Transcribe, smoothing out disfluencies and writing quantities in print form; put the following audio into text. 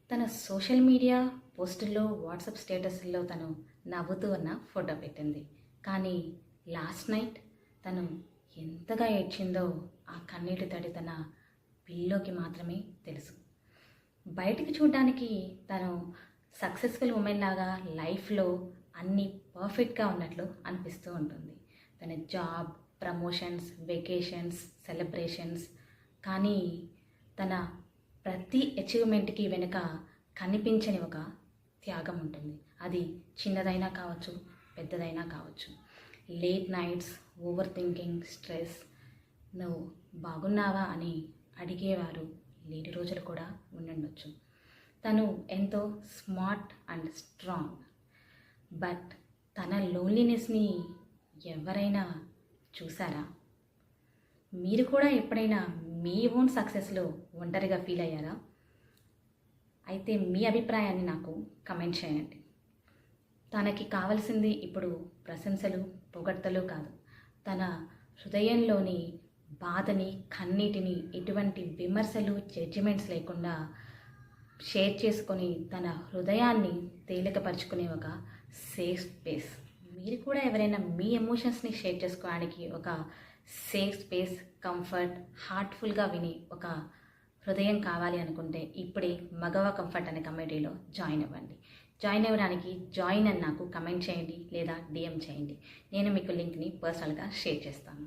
తన social media పోస్టుల్లో, WhatsApp స్టేటస్‌ల్లో తను నవ్వుతూ ఉన్న ఫోటో పెట్టింది. కానీ లాస్ట్ నైట్ తను ఎంతగా ఏడ్చిందో ఆ కన్నీటి తడి తన పిల్లోకి మాత్రమే తెలుసు. బయటికి చూడ్డానికి తను సక్సెస్‌ఫుల్ వుమెన్ లాగా లైఫ్‌లో అన్నీ పర్ఫెక్ట్‌గా ఉన్నట్లు అనిపిస్తూ ఉంటుంది. తన జాబ్, ప్రమోషన్స్, వెకేషన్స్, సెలబ్రేషన్స్, కానీ తన ప్రతి అచీవ్మెంట్‌కి వెనుక కనిపించని ఒక త్యాగం ఉంటుంది. అది చిన్నదైనా కావచ్చు, పెద్దదైనా కావచ్చు. Late nights, over thinking, stress, నువ్వు బాగున్నావా అని అడిగేవారు లేని రోజులు కూడా ఉండుండొచ్చు. తను ఎంతో స్మార్ట్ అండ్ స్ట్రాంగ్. బట్ తన లోన్లీనెస్ని ఎవరైనా చూసారా? మీరు కూడా ఎప్పుడైనా మీ ఓన్ సక్సెస్లో ఒంటరిగా ఫీల్ అయ్యారా? అయితే మీ అభిప్రాయాన్ని నాకు కమెంట్ చేయండి. తనకి కావలసింది ఇప్పుడు ప్రశంసలు, పొగడ్తలు కాదు. తన హృదయంలోని బాధని, కన్నీటిని ఎటువంటి విమర్శలు, జడ్జిమెంట్స్ లేకుండా షేర్ చేసుకొని తన హృదయాన్ని తేలికపరుచుకునే ఒక సేఫ్ స్పేస్. మీరు కూడా ఎవరైనా మీ ఎమోషన్స్ని షేర్ చేసుకోవడానికి ఒక సేఫ్ స్పేస్, కంఫర్ట్, హార్ట్ఫుల్గా విని ఒక హృదయం కావాలి అనుకుంటే ఇప్పుడే మగవ కంఫర్ట్ అనే కమ్యూనిటీలో జాయిన్ అవ్వండి. జాయిన్ అవ్వడానికి జాయిన్ అని నాకు కమెంట్ చేయండి లేదా డిఎం చేయండి. నేను మీకు లింక్ని పర్సనల్గా షేర్ చేస్తాను.